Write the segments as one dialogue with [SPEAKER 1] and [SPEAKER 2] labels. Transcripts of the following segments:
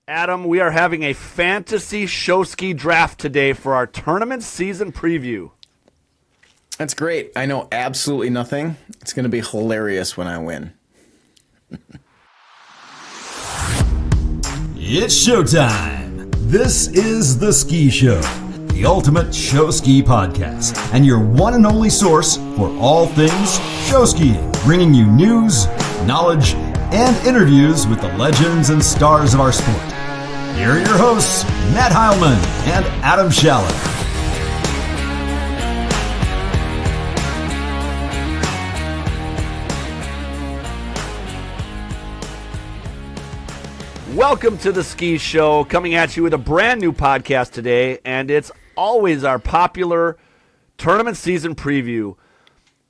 [SPEAKER 1] Adam, we are having a fantasy show ski draft today for our tournament season preview.
[SPEAKER 2] That's great. I know absolutely nothing. It's going to be hilarious when I win.
[SPEAKER 3] It's showtime. This is The Ski Show, the ultimate show ski podcast, and your one and only source for all things show skiing, bringing you news, knowledge, and interviews with the legends and stars of our sport. Here are your hosts, Matt Heilman and Adam Schaller.
[SPEAKER 1] Welcome to The Ski Show, coming at you with a brand new podcast today, and it's always our popular tournament season preview.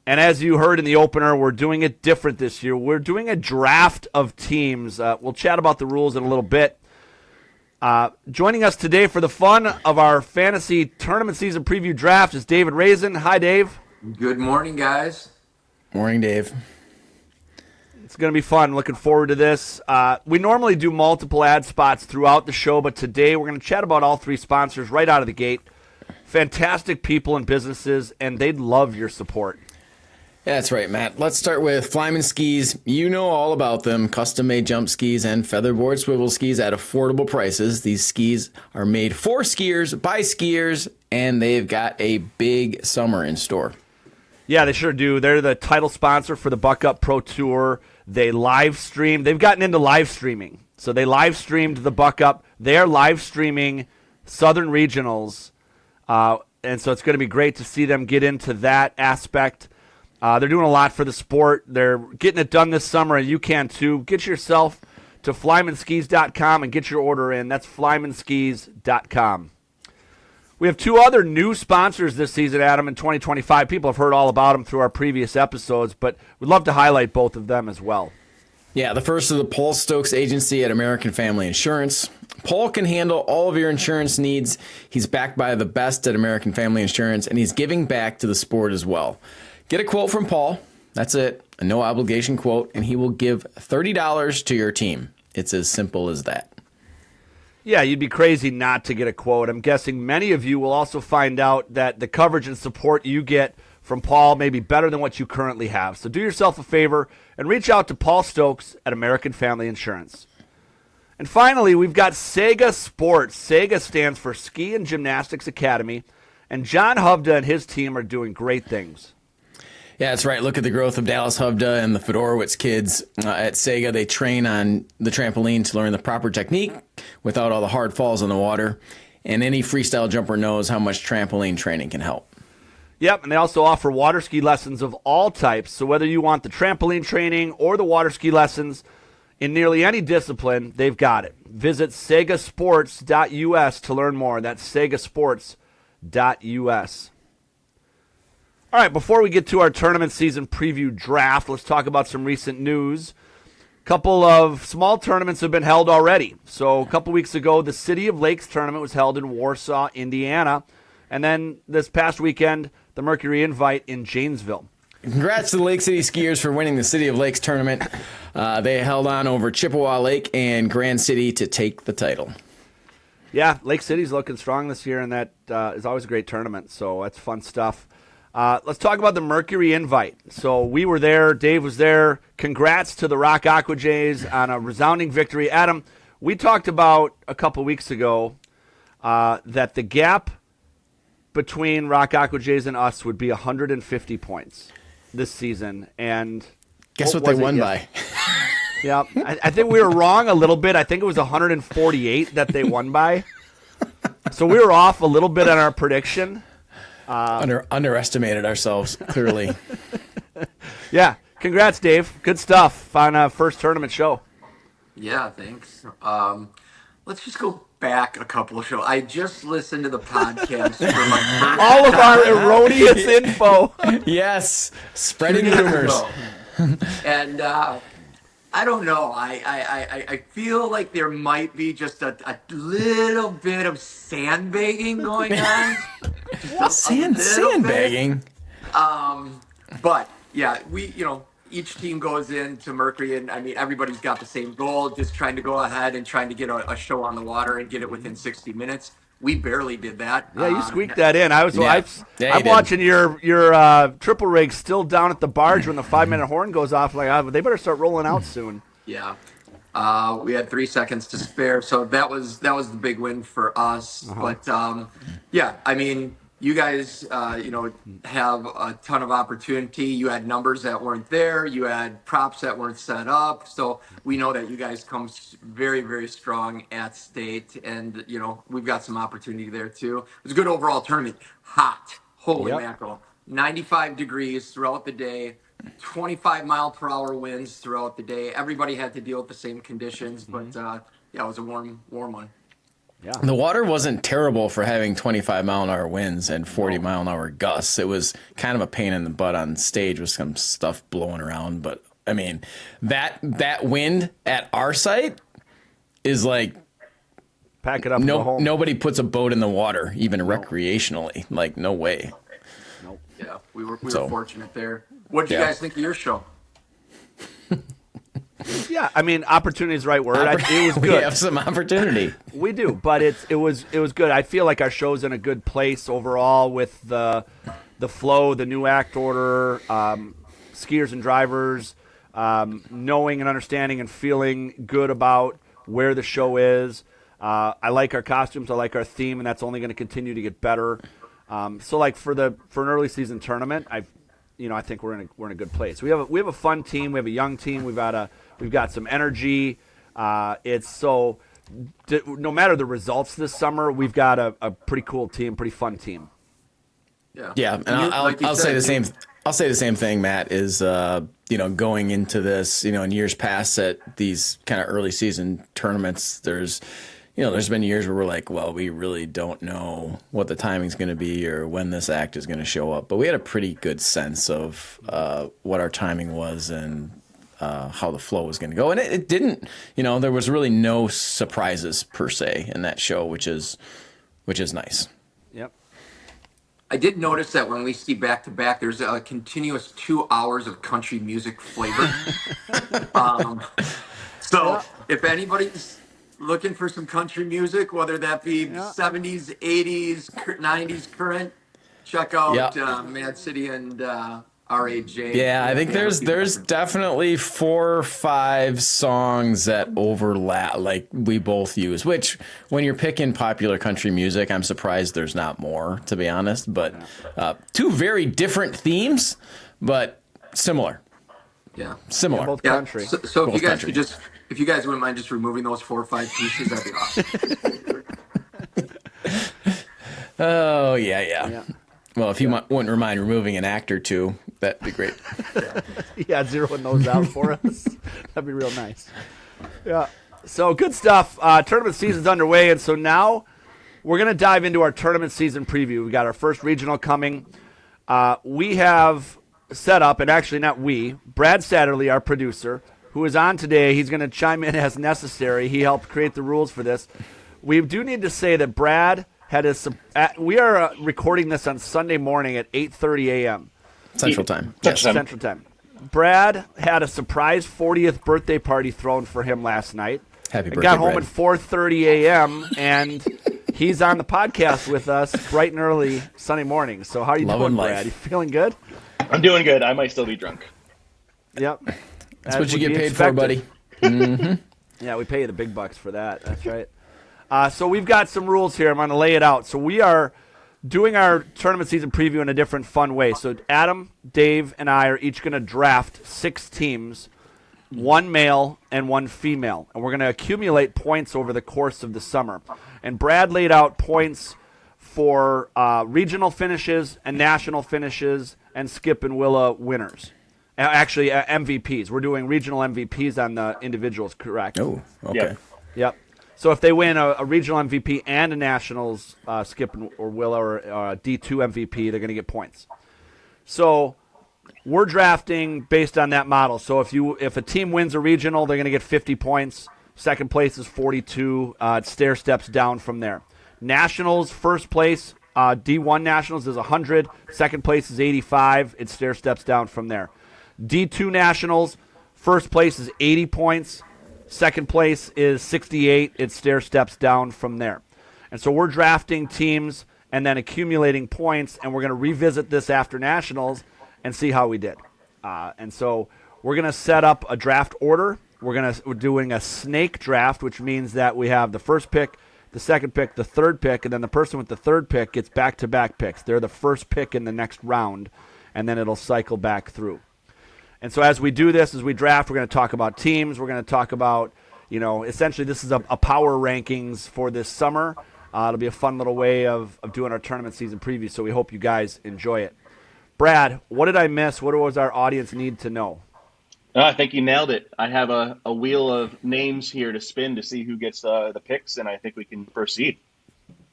[SPEAKER 1] And as you heard in the opener, we're doing it different this year. We're doing a draft of teams. We'll chat about the rules in a little bit. Joining us today for the fun of our fantasy tournament season preview draft is David Raisin. Hi, Dave.
[SPEAKER 4] Good morning, guys.
[SPEAKER 2] Morning, Dave.
[SPEAKER 1] It's going to be fun. Looking forward to this. We normally do multiple ad spots throughout the show, but today we're going to chat about all three sponsors right out of the gate. Fantastic people and businesses, and they'd love your support.
[SPEAKER 2] Yeah, that's right, Matt. Let's start with Flyman Skis. You know all about them. Custom-made jump skis and featherboard swivel skis at affordable prices. These skis are made for skiers, by skiers, and they've got a big summer in store.
[SPEAKER 1] Yeah, they sure do. They're the title sponsor for the Buck Up Pro Tour. They live stream. They've gotten into live streaming. So they live streamed the Buck Up. They're live streaming Southern Regionals. And so it's going to be great to see them get into that aspect. They're doing a lot for the sport. They're getting it done this summer, and you can too. Get yourself to flymanskis.com and get your order in. That's flymanskis.com. We have two other new sponsors this season, Adam, in 2025. People have heard all about them through our previous episodes, but we'd love to highlight both of them as well.
[SPEAKER 2] Yeah, the first is the Paul Stokes Agency at American Family Insurance. Paul can handle all of your insurance needs. He's backed by the best at American Family Insurance, and he's giving back to the sport as well. Get a quote from Paul. That's it. A no-obligation quote, and he will give $30 to your team. It's as simple as that.
[SPEAKER 1] Yeah, you'd be crazy not to get a quote. I'm guessing many of you will also find out that the coverage and support you get from Paul may be better than what you currently have. So do yourself a favor and reach out to Paul Stokes at American Family Insurance. And finally, we've got Sega Sports. Sega stands for Ski and Gymnastics Academy, and John Hovda and his team are doing great things.
[SPEAKER 2] Yeah, that's right. Look at the growth of Dallas Hovda and the Fedorowicz kids at Sega. They train on the trampoline to learn the proper technique without all the hard falls in the water. And any freestyle jumper knows how much trampoline training can help.
[SPEAKER 1] Yep, and they also offer water ski lessons of all types. So whether you want the trampoline training or the water ski lessons in nearly any discipline, they've got it. Visit segasports.us to learn more. That's segasports.us. All right, before we get to our tournament season preview draft, let's talk about some recent news. A couple of small tournaments have been held already. So a couple weeks ago, the City of Lakes tournament was held in Warsaw, Indiana. And then this past weekend, the Mercury Invite in Janesville.
[SPEAKER 2] Congrats to the Lake City skiers for winning the City of Lakes tournament. They held on over Chippewa Lake and Grand City to take the title.
[SPEAKER 1] Yeah, Lake City's looking strong this year, and that is always a great tournament. So that's fun stuff. Let's talk about the Mercury Invite. So we were there. Dave was there. Congrats to the Rock Aqua Jays on a resounding victory. Adam, we talked about a couple weeks ago that the gap between Rock Aqua Jays and us would be 150 points this season. And
[SPEAKER 2] guess what they won by?
[SPEAKER 1] Yeah, I think we were wrong a little bit. I think it was 148 that they won by. So we were off a little bit on our prediction.
[SPEAKER 2] Underestimated ourselves, clearly.
[SPEAKER 1] Yeah, congrats, Dave. Good stuff on a first tournament show.
[SPEAKER 4] Yeah, thanks. Let's just go back a couple of shows. I just listened to the podcast for my first
[SPEAKER 1] all of our erroneous info.
[SPEAKER 2] Yes, spreading rumors.
[SPEAKER 4] And I don't know. I feel like there might be just a little bit of sandbagging going on.
[SPEAKER 2] Sandbagging.
[SPEAKER 4] But yeah, we each team goes into Mercury, and I mean everybody's got the same goal, just trying to go ahead and trying to get a show on the water and get it within 60 minutes. We barely did that.
[SPEAKER 1] Yeah, you squeaked that in.
[SPEAKER 2] Yeah,
[SPEAKER 1] I'm
[SPEAKER 2] you did.
[SPEAKER 1] watching your triple rig still down at the barge when the 5-minute horn goes off. Like, they better start rolling out soon.
[SPEAKER 4] Yeah. We had 3 seconds to spare, so that was the big win for us. But yeah, I mean, you guys, have a ton of opportunity. You had numbers that weren't there. You had props that weren't set up. So we know that you guys come very, very strong at state, and we've got some opportunity there too. It was a good overall tournament. Hot, holy
[SPEAKER 1] Yep.
[SPEAKER 4] mackerel! 95 degrees throughout the day. 25-mile-per-hour winds throughout the day. Everybody had to deal with the same conditions, but yeah, it was a warm one.
[SPEAKER 1] Yeah.
[SPEAKER 2] The water wasn't terrible for having 25-mile-an-hour winds and 40-mile-an-hour gusts. It was kind of a pain in the butt on stage with some stuff blowing around. But, I mean, that wind at our site is like
[SPEAKER 1] Pack it up and go home.
[SPEAKER 2] nobody puts a boat in the water, even recreationally. Like, no way.
[SPEAKER 1] Nope.
[SPEAKER 4] Yeah, we were fortunate there. What did you guys think of your show?
[SPEAKER 1] Yeah, I mean, opportunity is the right word. It was good.
[SPEAKER 2] We have some opportunity.
[SPEAKER 1] We do, but it was good. I feel like our show's in a good place overall with the flow, the new act order, skiers and drivers, knowing and understanding and feeling good about where the show is. I like our costumes. I like our theme, and that's only going to continue to get better. So, like for an early season tournament, I think we're in a good place. We have a fun team. We have a young team. We've got some energy. No matter the results this summer, we've got a pretty cool team, pretty fun team.
[SPEAKER 2] Yeah, and I'll say the same. I'll say the same thing, Matt. Is going into this, in years past at these kind of early season tournaments, there's been years where we're like, well, we really don't know what the timing's going to be or when this act is going to show up. But we had a pretty good sense of what our timing was and how the flow was going to go. And it didn't, there was really no surprises per se in that show, which is nice.
[SPEAKER 1] Yep.
[SPEAKER 4] I did notice that when we see back to back, there's a continuous 2 hours of country music flavor. If anybody's looking for some country music, whether that be 70s, 80s, 90s current, check out Mad City and RAJ.
[SPEAKER 2] Yeah, I think there's definitely 4 or 5 songs that overlap, like we both use, which when you're picking popular country music, I'm surprised there's not more, to be honest. But 2 very different themes, but similar.
[SPEAKER 4] Yeah.
[SPEAKER 2] Similar.
[SPEAKER 1] Yeah, both country.
[SPEAKER 4] So if you guys wouldn't mind just removing those 4 or 5 pieces, that'd be awesome.
[SPEAKER 2] Oh, yeah. Well, if you wouldn't mind removing an act or 2, that'd be great.
[SPEAKER 1] Yeah, zeroing those out for us. That'd be real nice. Yeah. So good stuff. Tournament season's underway, and so now we're going to dive into our tournament season preview. We got our first regional coming. We have set up, and actually not we, Brad Satterley, our producer, who is on today. He's going to chime in as necessary. He helped create the rules for this. We do need to say that Brad had we are recording this on Sunday morning at 8:30 a.m.
[SPEAKER 2] Central Time.
[SPEAKER 1] Yes, Central Time. Brad had a surprise 40th birthday party thrown for him last night.
[SPEAKER 2] Happy birthday,
[SPEAKER 1] got home
[SPEAKER 2] Brad.
[SPEAKER 1] at 4:30 a.m. and he's on the podcast with us bright and early Sunday morning. So how are you doing,
[SPEAKER 2] life.
[SPEAKER 1] Brad? You feeling good?
[SPEAKER 5] I'm doing good. I might still be drunk.
[SPEAKER 1] Yep.
[SPEAKER 2] That's what you get paid for, buddy.
[SPEAKER 1] Mm-hmm. Yeah, we pay you the big bucks for that. That's right. So we've got some rules here. I'm going to lay it out. So we are doing our tournament season preview in a different fun way. So Adam, Dave, and I are each going to draft 6 teams, 1 male and 1 female. And we're going to accumulate points over the course of the summer. And Brad laid out points for regional finishes and national finishes and Skip and Willa winners. Actually, MVPs. We're doing regional MVPs on the individuals, correct?
[SPEAKER 2] Oh, okay.
[SPEAKER 1] Yep. So if they win a regional MVP and a nationals, Skip or Willa or D2 MVP, they're going to get points. So we're drafting based on that model. So if a team wins a regional, they're going to get 50 points. Second place is 42. It stair steps down from there. Nationals, first place, D1 Nationals is 100. Second place is 85. It stair steps down from there. D2 Nationals, first place is 80 points. Second place is 68. It stair steps down from there. And so we're drafting teams and then accumulating points, and we're going to revisit this after Nationals and see how we did. And so we're going to set up a draft order. We're doing a snake draft, which means that we have the first pick, the second pick, the third pick, and then the person with the third pick gets back-to-back picks. They're the first pick in the next round, and then it'll cycle back through. And so as we do this, as we draft, we're going to talk about teams. We're going to talk about, essentially this is a power rankings for this summer. It'll be a fun little way of doing our tournament season preview, so we hope you guys enjoy it. Brad, what did I miss? What does our audience need to know?
[SPEAKER 5] I think you nailed it. I have a wheel of names here to spin to see who gets the picks, and I think we can proceed.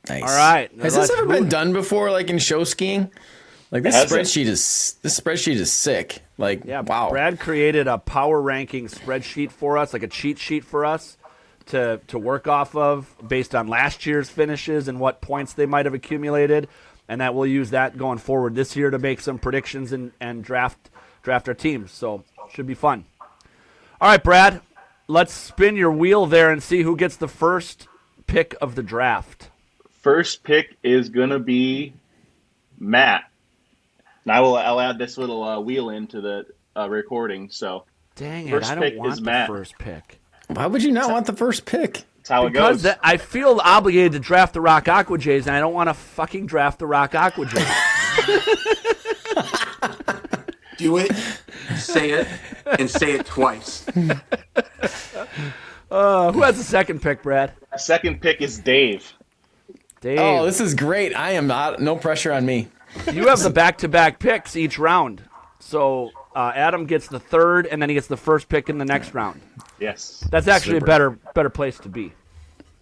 [SPEAKER 2] Nice.
[SPEAKER 1] All right.
[SPEAKER 2] Has this ever been done before, like in show skiing? Like this spreadsheet is sick. Like,
[SPEAKER 1] yeah,
[SPEAKER 2] wow.
[SPEAKER 1] Brad created a power ranking spreadsheet for us, like a cheat sheet for us to work off of based on last year's finishes and what points they might have accumulated, and that we'll use that going forward this year to make some predictions and draft our teams. So should be fun. All right, Brad, let's spin your wheel there and see who gets the first pick of the draft.
[SPEAKER 5] First pick is gonna be Matt. And I'll add this little wheel into the recording. So
[SPEAKER 1] dang it,
[SPEAKER 5] first
[SPEAKER 1] I don't
[SPEAKER 5] pick
[SPEAKER 1] want
[SPEAKER 5] is
[SPEAKER 1] the
[SPEAKER 5] Matt.
[SPEAKER 1] first pick.
[SPEAKER 2] Why would you not want the first pick?
[SPEAKER 5] That's how it
[SPEAKER 1] Because
[SPEAKER 5] goes.
[SPEAKER 1] I feel obligated to draft the Rock Aqua Jays, and I don't want to fucking draft the Rock Aqua Jays.
[SPEAKER 4] Do it, say it, and say it twice.
[SPEAKER 1] Who has the second pick, Brad?
[SPEAKER 5] Second pick is Dave.
[SPEAKER 1] Dave.
[SPEAKER 2] Oh, this is great. I am not. No pressure on me.
[SPEAKER 1] You have the back-to-back picks each round. So Adam gets the third, and then he gets the first pick in the next round.
[SPEAKER 5] Yes.
[SPEAKER 1] That's actually a better place to be.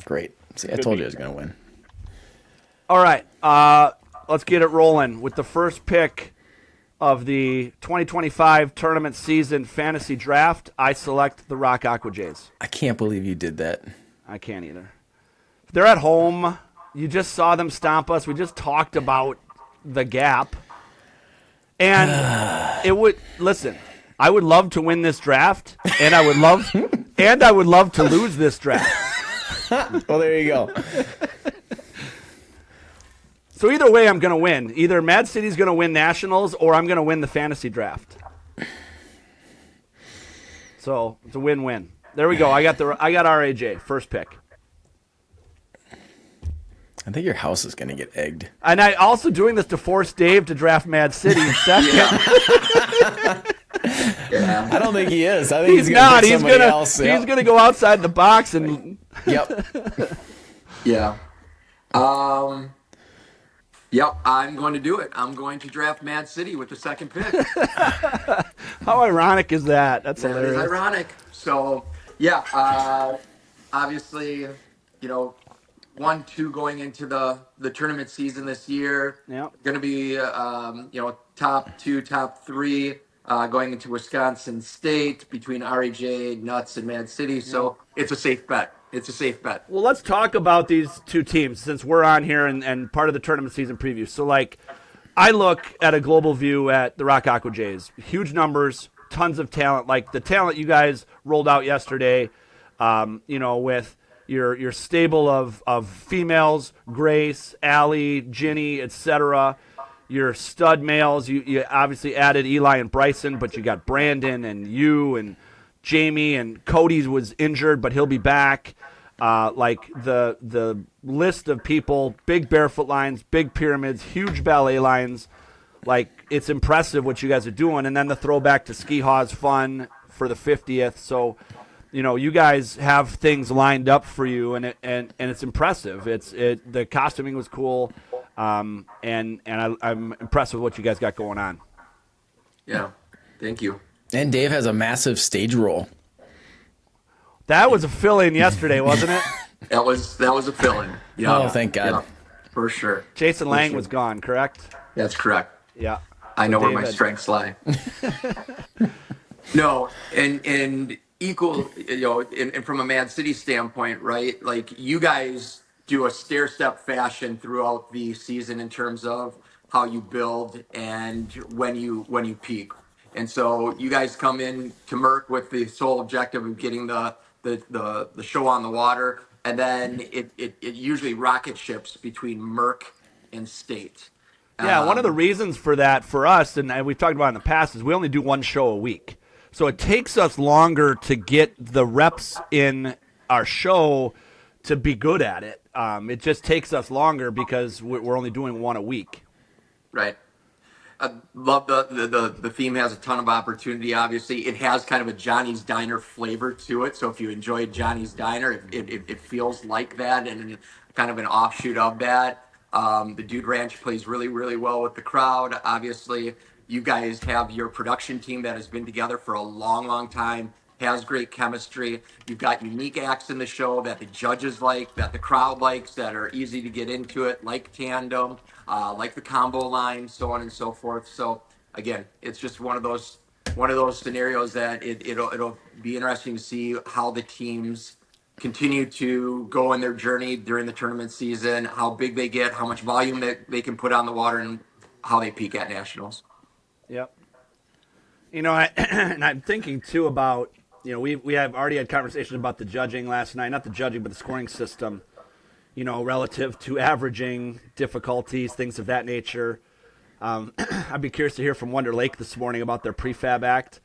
[SPEAKER 2] Great. See, I told you I was going to win.
[SPEAKER 1] All right, let's get it rolling with the first pick of the 2025 tournament season fantasy draft. I select the Rock Aqua Jays.
[SPEAKER 2] I can't believe you did that.
[SPEAKER 1] I can't either. They're at home. You just saw them stomp us. We just talked about the gap. And I would love to win this draft, and I would love to lose this draft.
[SPEAKER 2] Well, there you go.
[SPEAKER 1] So either way, I'm going to win. Either Mad City's going to win Nationals, or I'm going to win the fantasy draft. So it's a win-win. There we go. I got RAJ first pick.
[SPEAKER 2] I think your house is going to get egged.
[SPEAKER 1] And I also doing this to force Dave to draft Mad City in second.
[SPEAKER 2] Yeah. I don't think he is. I think
[SPEAKER 1] he's not.
[SPEAKER 2] He's
[SPEAKER 1] gonna go outside the box and.
[SPEAKER 2] Yep.
[SPEAKER 4] Yeah. Yep. I'm going to do it. I'm going to draft Mad City with the second pick.
[SPEAKER 1] How ironic is that? That's hilarious.
[SPEAKER 4] That is ironic. So yeah. Obviously, 1-2 going into the tournament season this year.
[SPEAKER 1] Yep.
[SPEAKER 4] Going to be top 2, top 3 going into Wisconsin State between REJ, Nuts, and Mad City. So it's a safe bet.
[SPEAKER 1] Well, let's talk about these two teams since we're on here and part of the tournament season preview. So, I look at a global view at the Rock Aqua Jays. Huge numbers, tons of talent. Like the talent you guys rolled out yesterday, with your stable of females, Grace, Allie, Ginny, etc. Your stud males, you obviously added Eli and Bryson, but you got Brandon and you and Jamie, and Cody was injured, but he'll be back. The list of people, big barefoot lines, big pyramids, huge ballet lines. It's impressive what you guys are doing. And then the throwback to Ski Hawes Fun for the 50th. So, you guys have things lined up for you, and it's impressive. The costuming was cool, and I'm impressed with what you guys got going on.
[SPEAKER 4] Yeah, thank you.
[SPEAKER 2] And Dave has a massive stage role.
[SPEAKER 1] That was a fill-in yesterday, wasn't it?
[SPEAKER 4] That was a fill-in. Yeah.
[SPEAKER 2] Oh, thank God.
[SPEAKER 4] Yeah, for sure.
[SPEAKER 1] Jason Lang was gone, correct?
[SPEAKER 4] That's correct.
[SPEAKER 1] Yeah.
[SPEAKER 4] I know where my
[SPEAKER 1] David.
[SPEAKER 4] strengths lie. No, and equal, and from a Mad City standpoint, right? Like you guys do a stair-step fashion throughout the season in terms of how you build and when you peak. And so you guys come in to Merck with the sole objective of getting the show on the water, and then it usually rocket ships between Merck and State.
[SPEAKER 1] Yeah, one of the reasons for that for us, and we've talked about it in the past, is we only do one show a week. So it takes us longer to get the reps in our show to be good at it. It just takes us longer because we're only doing one a week.
[SPEAKER 4] Right. I love the theme has a ton of opportunity. Obviously, it has kind of a Johnny's Diner flavor to it. So if you enjoyed Johnny's Diner, it feels like that and kind of an offshoot of that. The Dude Ranch plays really, really well with the crowd. Obviously, you guys have your production team that has been together for a long, long time, has great chemistry. You've got unique acts in the show that the judges like, that the crowd likes, that are easy to get into it, like Tandem, like the combo line, so on and so forth. So again, it's just one of those scenarios that it'll be interesting to see how the teams continue to go on their journey during the tournament season, how big they get, how much volume they can put on the water, and how they peak at nationals.
[SPEAKER 1] Yep. And I'm thinking too about, we have already had conversations about the judging last night, not the judging, but the scoring system, relative to averaging difficulties, things of that nature. I'd be curious to hear from Wonder Lake this morning about their prefab act.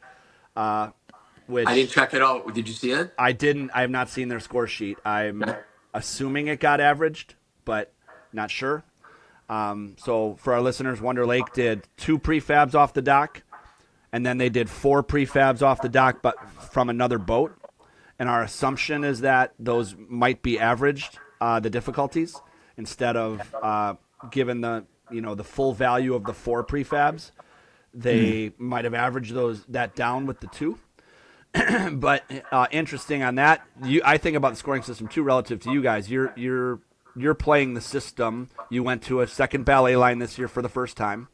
[SPEAKER 1] Which
[SPEAKER 4] I didn't check it out. Did you see it?
[SPEAKER 1] I didn't. I have not seen their score sheet. I'm assuming it got averaged, but not sure. So for our listeners, Wonder Lake did 2 prefabs off the dock, and then they did 4 prefabs off the dock, but from another boat. And our assumption is that those might be averaged, the difficulties, instead of given the the full value of the 4 prefabs. They might have averaged that down with the 2. But interesting on that. I think about the scoring system too, relative to you guys. You're playing the system. You went to a second ballet line this year for the first time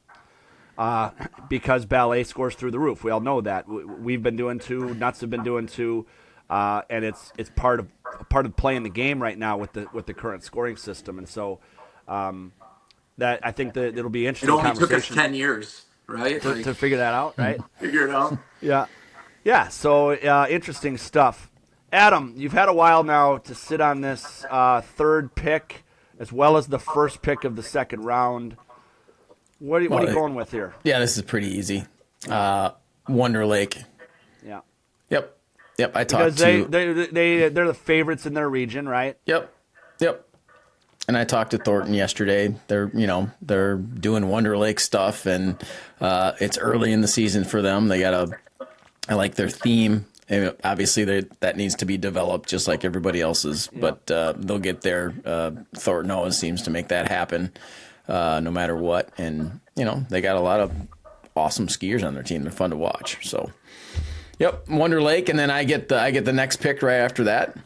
[SPEAKER 1] because ballet scores through the roof. We all know that. We've been doing 2. Nuts have been doing 2, and it's part of playing the game right now with the current scoring system. And so that I think that it'll be interesting.
[SPEAKER 4] It only took us 10 years, right?
[SPEAKER 1] To figure that out, right?
[SPEAKER 4] Figure it out.
[SPEAKER 1] Yeah. Yeah, so interesting stuff. Adam, you've had a while now to sit on this third pick as well as the first pick of the second round. What are you going with here?
[SPEAKER 2] Yeah, this is pretty easy. Wonder Lake.
[SPEAKER 1] Yeah.
[SPEAKER 2] Yep. I
[SPEAKER 1] because
[SPEAKER 2] talked
[SPEAKER 1] they're the favorites in their region, right?
[SPEAKER 2] Yep. And I talked to Thornton yesterday. They're doing Wonder Lake stuff, and it's early in the season for them. I like their theme. And obviously, that needs to be developed just like everybody else's, but they'll get there. Thornton always seems to make that happen, no matter what. And they got a lot of awesome skiers on their team. They're fun to watch. So, yep, Wonder Lake, and then I get the next pick right after that.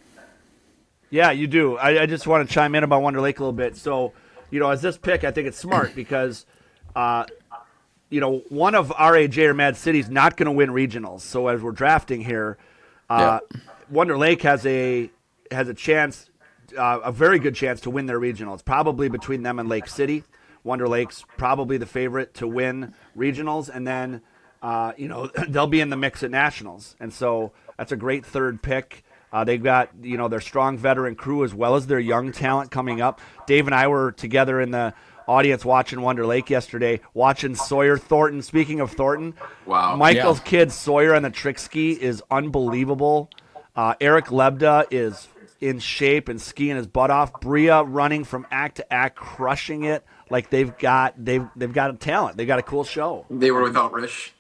[SPEAKER 1] Yeah, you do. I just want to chime in about Wonder Lake a little bit. So, as this pick, I think it's smart because, one of RAJ or Mad City's not going to win regionals. So as we're drafting here, Wonder Lake has a chance, a very good chance to win their regionals. Probably between them and Lake City. Wonder Lake's probably the favorite to win regionals, and then they'll be in the mix at nationals. And so that's a great third pick. They've got, their strong veteran crew as well as their young talent coming up. Dave and I were together in the audience watching Wonder Lake yesterday, watching Sawyer Thornton. Speaking of Thornton,
[SPEAKER 4] wow,
[SPEAKER 1] Michael's kid Sawyer on the trick ski is unbelievable. Eric Lebda is in shape and skiing his butt off. Bria running from act to act, crushing it. Like they've got a talent. They've got a cool show.
[SPEAKER 4] They were without Rish.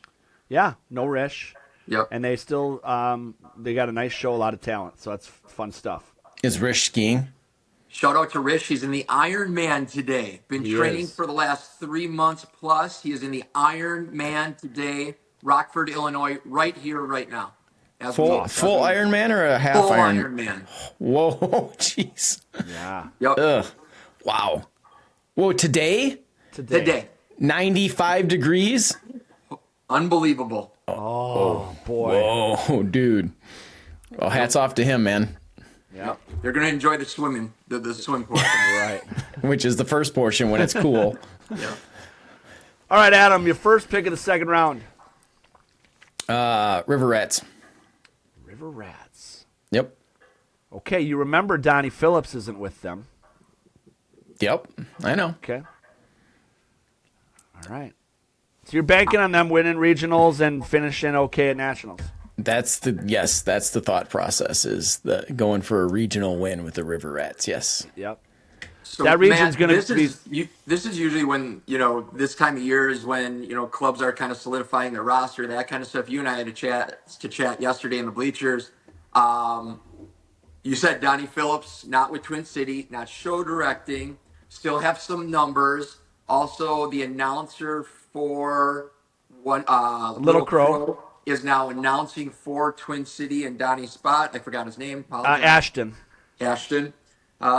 [SPEAKER 1] Yeah, no Rish.
[SPEAKER 4] Yep.
[SPEAKER 1] And they still they got a nice show, a lot of talent. So that's fun stuff.
[SPEAKER 2] Is Rish skiing?
[SPEAKER 4] Shout out to Rish. He's in the Ironman today. Been training for the last 3 months plus. He is in the Ironman today, Rockford, Illinois, right here, right now.
[SPEAKER 2] Full Ironman or a half
[SPEAKER 4] full
[SPEAKER 2] Ironman?
[SPEAKER 4] Ironman.
[SPEAKER 2] Whoa, jeez.
[SPEAKER 1] Yeah.
[SPEAKER 4] Yep.
[SPEAKER 2] Ugh. Wow. Whoa, today?
[SPEAKER 4] Today.
[SPEAKER 2] 95 degrees?
[SPEAKER 4] Unbelievable.
[SPEAKER 1] Oh boy.
[SPEAKER 2] Whoa, dude. Well, hats off to him, man.
[SPEAKER 1] Yeah.
[SPEAKER 4] They're going to enjoy the swimming, the swim portion.
[SPEAKER 1] Right.
[SPEAKER 2] Which is the first portion when it's cool.
[SPEAKER 4] Yeah.
[SPEAKER 1] All right, Adam, your first pick of the second round.
[SPEAKER 2] River Rats.
[SPEAKER 1] River Rats.
[SPEAKER 2] Yep.
[SPEAKER 1] Okay, you remember Donnie Phillips isn't with them.
[SPEAKER 2] Yep. I know.
[SPEAKER 1] Okay. All right. So you're banking on them winning regionals and finishing okay at nationals.
[SPEAKER 2] That's the thought process, is the going for a regional win with the River Rats. Yes.
[SPEAKER 1] Yep.
[SPEAKER 4] So
[SPEAKER 1] That region's
[SPEAKER 4] Matt,
[SPEAKER 1] gonna
[SPEAKER 4] this is usually when, this time of year is when, clubs are kind of solidifying their roster, that kind of stuff. You and I had to chat yesterday in the bleachers. You said Donnie Phillips, not with Twin City, not show directing, still have some numbers. Also, the announcer for one
[SPEAKER 1] Little Crow
[SPEAKER 4] is now announcing for Twin City and Donnie's spot. I forgot his name. Apologize. Ashton.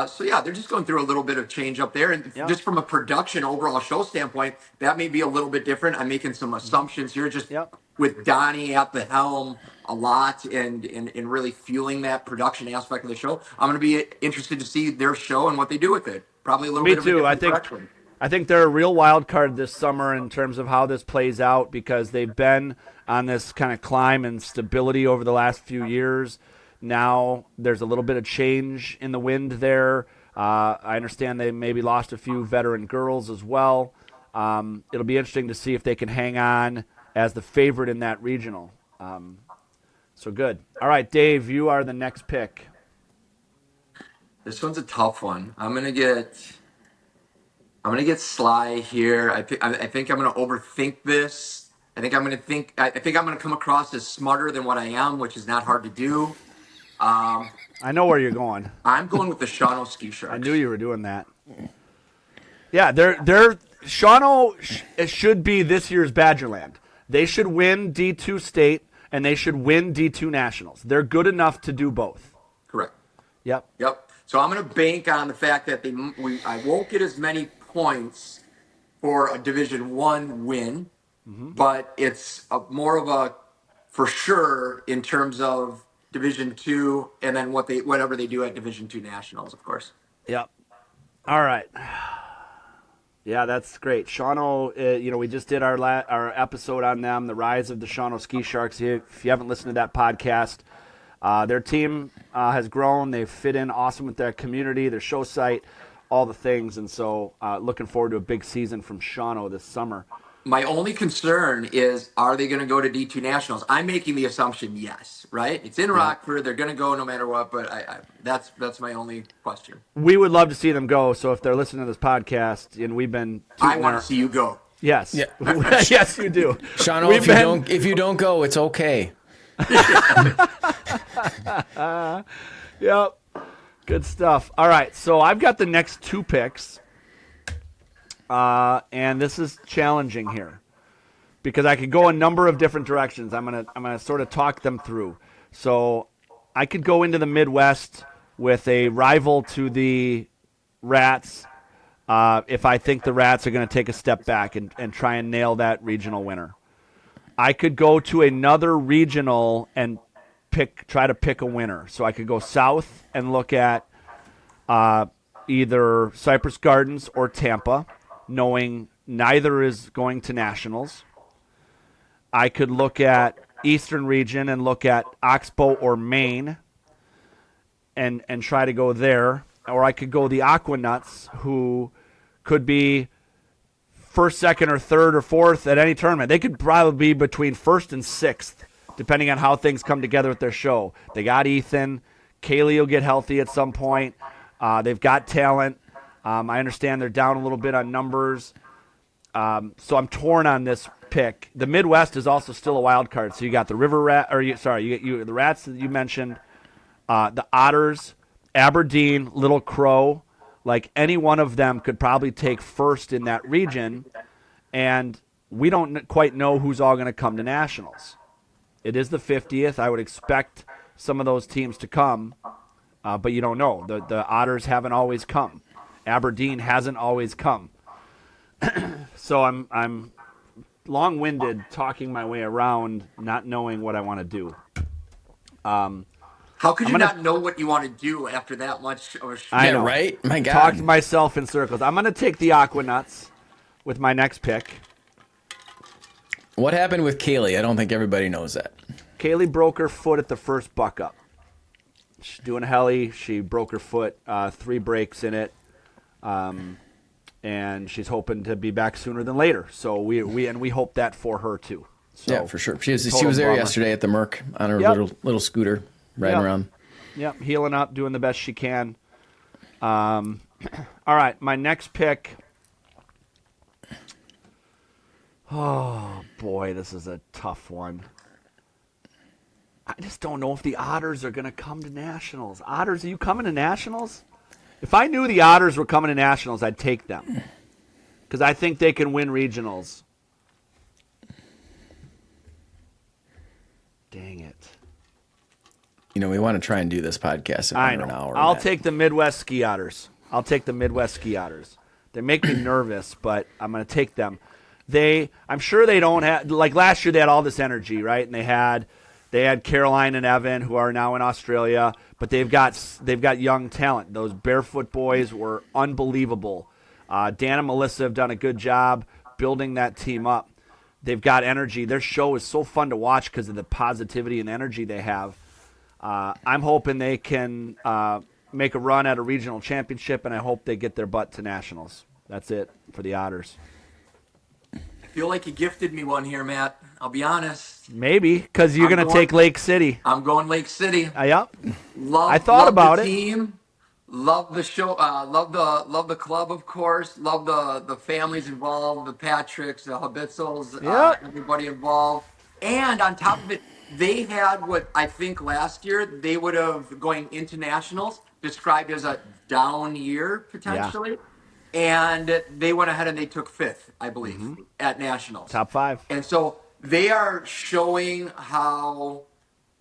[SPEAKER 4] So yeah, they're just going through a little bit of change up there, and
[SPEAKER 1] Yep.
[SPEAKER 4] just from a production overall show standpoint, that may be a little bit different. I'm making some assumptions here, just
[SPEAKER 1] Yep.
[SPEAKER 4] with Donnie at the helm a lot, and really fueling that production aspect of the show. I'm going to be interested to see their show and what they do with it. Probably a little
[SPEAKER 1] Me
[SPEAKER 4] bit
[SPEAKER 1] too.
[SPEAKER 4] of a
[SPEAKER 1] I
[SPEAKER 4] different
[SPEAKER 1] think
[SPEAKER 4] direction.
[SPEAKER 1] I think they're a real wild card this summer in terms of how this plays out, because they've been on this kind of climb and stability over the last few years. Now there's a little bit of change in the wind there. I understand they maybe lost a few veteran girls as well. It'll be interesting to see if they can hang on as the favorite in that regional. So good. All right, Dave, you are the next pick.
[SPEAKER 4] This one's a tough one. I'm gonna get Sly here. I think I'm gonna overthink this. I think I'm gonna come across as smarter than what I am, which is not hard to do.
[SPEAKER 1] I know where you're going.
[SPEAKER 4] I'm going with the Shawano Ski Sharks.
[SPEAKER 1] I knew you were doing that. Yeah, they're Shawano it should be this year's Badgerland. They should win D2 state and they should win D2 nationals. They're good enough to do both.
[SPEAKER 4] Correct.
[SPEAKER 1] Yep.
[SPEAKER 4] So I'm going to bank on the fact that I won't get as many points for a Division One win, but it's more of a for sure in terms of Division Two, and then whatever they do at Division Two nationals, of course.
[SPEAKER 1] Yep. All right. Yeah, that's great. Shawano, we just did our episode on them, the rise of the Shawano Ski Sharks. If you haven't listened to that podcast, their team has grown. They fit in awesome with their community, their show site, all the things. And so looking forward to a big season from Shawano this summer.
[SPEAKER 4] My only concern is, are they going to go to D2 Nationals? I'm making the assumption yes, right? It's in Rockford. They're going to go no matter what, but that's my only question.
[SPEAKER 1] We would love to see them go. So if they're listening to this podcast, and we've been...
[SPEAKER 4] I want to see you go.
[SPEAKER 1] Yes.
[SPEAKER 2] Yeah.
[SPEAKER 1] Yes, you do.
[SPEAKER 2] Shawano, if you don't go, it's okay.
[SPEAKER 1] Yep. Good stuff. All right, so I've got the next two picks. And this is challenging here because I could go a number of different directions. I'm gonna sort of talk them through. So I could go into the Midwest with a rival to the Rats if I think the Rats are going to take a step back and try and nail that regional winner. I could go to another regional and try to pick a winner. So I could go south and look at either Cypress Gardens or Tampa, knowing neither is going to nationals. I could look at Eastern region and look at Oxbow or Maine and try to go there. Or I could go the Aquanuts, who could be first, second, or third, or fourth at any tournament. They could probably be between first and sixth, depending on how things come together with their show. They got Ethan. Kaylee will get healthy at some point. They've got talent. I understand they're down a little bit on numbers. So I'm torn on this pick. The Midwest is also still a wild card. So you got the the Rats that you mentioned, the Otters, Aberdeen, Little Crow. Like any one of them could probably take first in that region, and we don't quite know who's all going to come to nationals. It is the 50th. I would expect some of those teams to come, but you don't know. The Otters haven't always come. Aberdeen hasn't always come. So I'm long-winded talking my way around, not knowing what I want to do.
[SPEAKER 4] How could you not know what you want to do after that much of a show?
[SPEAKER 1] I know.
[SPEAKER 2] Right? My God.
[SPEAKER 1] Talked myself in circles. I'm going to take the Aquanuts with my next pick.
[SPEAKER 2] What happened with Kaylee? I don't think everybody knows that.
[SPEAKER 1] Kaylee broke her foot at the first buck up. She's doing a heli. She broke her foot, 3 breaks in it. And she's hoping to be back sooner than later. So we hope that for her too. So,
[SPEAKER 2] yeah, for sure. She was
[SPEAKER 1] total
[SPEAKER 2] there
[SPEAKER 1] bummer.
[SPEAKER 2] yesterday at the Merc on her
[SPEAKER 1] Yep.
[SPEAKER 2] little scooter riding around.
[SPEAKER 1] Yep, healing up, doing the best she can. All right, my next pick. Oh boy, this is a tough one. I just don't know if the Otters are going to come to Nationals. Otters, are you coming to Nationals? If I knew the Otters were coming to Nationals, I'd take them. Because I think they can win regionals. Dang it.
[SPEAKER 2] You know, we want to try and do this podcast in
[SPEAKER 1] I
[SPEAKER 2] under
[SPEAKER 1] know.
[SPEAKER 2] an hour.
[SPEAKER 1] I'll
[SPEAKER 2] Matt.
[SPEAKER 1] take the Midwest Ski Otters. I'll take the Midwest Ski Otters. They make me nervous, but I'm going to take them. I'm sure they don't have, like last year they had all this energy, right? And they had Caroline and Evan, who are now in Australia, but they've got young talent. Those Barefoot boys were unbelievable. Dan and Melissa have done a good job building that team up. They've got energy. Their show is so fun to watch because of the positivity and energy they have. I'm hoping they can make a run at a regional championship, and I hope they get their butt to nationals. That's it for the Otters.
[SPEAKER 4] I feel like you gifted me one here, Matt. I'll be honest.
[SPEAKER 1] Maybe, because you're going to take Lake City.
[SPEAKER 4] I'm going Lake City.
[SPEAKER 1] Yep.
[SPEAKER 4] Love,
[SPEAKER 1] I thought
[SPEAKER 4] love
[SPEAKER 1] about
[SPEAKER 4] the
[SPEAKER 1] it.
[SPEAKER 4] team. Love the show. Love the club, of course. Love the families involved, the Patricks, the Habitzels,
[SPEAKER 1] Yep.
[SPEAKER 4] everybody involved. And on top of it, they had what I think last year they would have going into nationals described as a down year potentially. And they went ahead and they took 5th, I believe, at nationals.
[SPEAKER 1] Top 5.
[SPEAKER 4] And so they are showing how,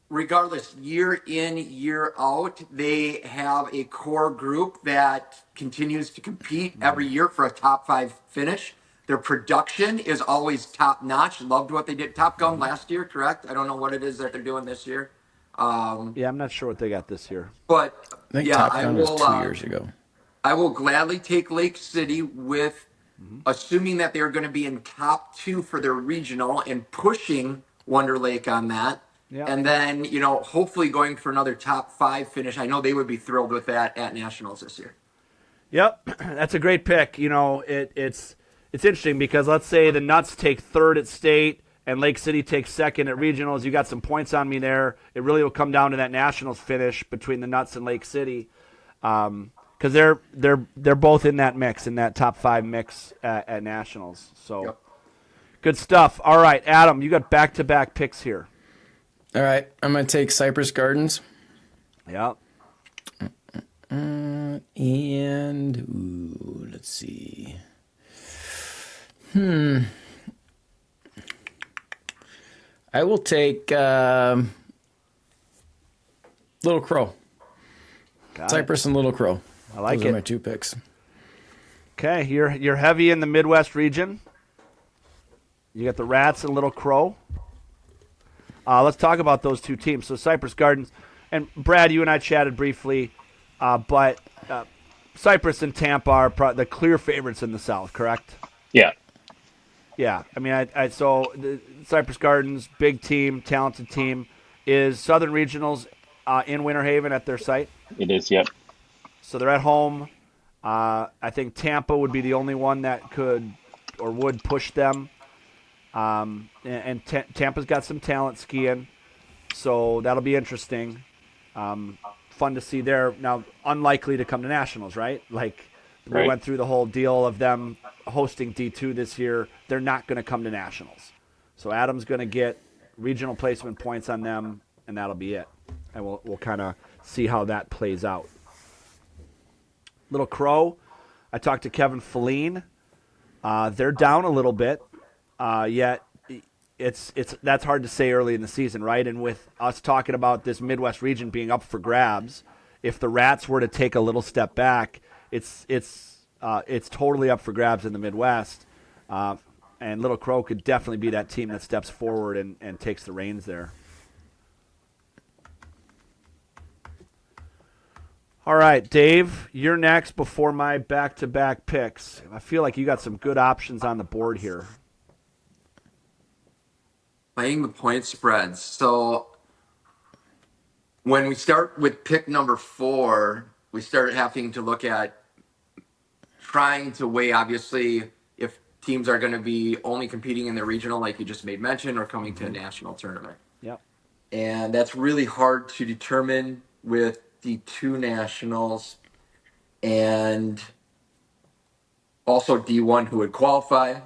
[SPEAKER 4] regardless, year in, year out, they have a core group that continues to compete every year for a top 5 finish. Their production is always top notch. Loved what they did. Top Gun last year, correct? I don't know what it is that they're doing this year.
[SPEAKER 1] Yeah, I'm not sure what they got this year.
[SPEAKER 4] But
[SPEAKER 2] I think
[SPEAKER 4] yeah,
[SPEAKER 2] Top
[SPEAKER 4] I
[SPEAKER 2] Gun
[SPEAKER 4] will.
[SPEAKER 2] was 2 years ago.
[SPEAKER 4] I will gladly take Lake City with, assuming that they're going to be in top 2 for their regional and pushing Wonder Lake on that.
[SPEAKER 1] Yeah.
[SPEAKER 4] And then, hopefully going for another top 5 finish. I know they would be thrilled with that at nationals this year.
[SPEAKER 1] Yep, that's a great pick. It's interesting because let's say the Nuts take 3rd at state and Lake City takes 2nd at regionals. You got some points on me there. It really will come down to that nationals finish between the Nuts and Lake City. Because they're both in that mix, in that top 5 mix at nationals. So,
[SPEAKER 4] Yep.
[SPEAKER 1] Good stuff. All right, Adam, you got back-to-back picks here.
[SPEAKER 2] All right, I'm going to take Cypress Gardens.
[SPEAKER 1] Yep.
[SPEAKER 2] And let's see. I will take Little Crow.
[SPEAKER 1] Got
[SPEAKER 2] Cypress and Little Crow.
[SPEAKER 1] I like
[SPEAKER 2] Those
[SPEAKER 1] it.
[SPEAKER 2] are my 2 picks.
[SPEAKER 1] Okay, you're heavy in the Midwest region. You got the Rats and Little Crow. Let's talk about those 2 teams. So Cypress Gardens, and Brad, you and I chatted briefly, but Cypress and Tampa are the clear favorites in the South, correct?
[SPEAKER 5] Yeah.
[SPEAKER 1] Yeah, I mean, so the Cypress Gardens, big team, talented team. Is Southern Regionals in Winter Haven at their site?
[SPEAKER 5] It is, yep.
[SPEAKER 1] So they're at home. I think Tampa would be the only one that could or would push them. Tampa's got some talent skiing, so that'll be interesting. Fun to see there. Now, unlikely to come to nationals, right? Like we
[SPEAKER 5] Right.
[SPEAKER 1] went through the whole deal of them hosting D2 this year. They're not going to come to nationals. So Adam's going to get regional placement points on them, and that'll be it. And we'll kind of see how that plays out. Little Crow, I talked to Kevin Feline. They're down a little bit, yet that's hard to say early in the season, right? And with us talking about this Midwest region being up for grabs, if the Rats were to take a little step back, it's totally up for grabs in the Midwest. And Little Crow could definitely be that team that steps forward and takes the reins there. All right, Dave, you're next before my back-to-back picks. I feel like you got some good options on the board here.
[SPEAKER 4] Playing the point spreads. So when we start with pick number 4, we start having to look at trying to weigh, obviously, if teams are going to be only competing in the regional, like you just made mention, or coming to a national tournament.
[SPEAKER 1] Yep.
[SPEAKER 4] And that's really hard to determine with the 2 nationals and also D1 who would qualify.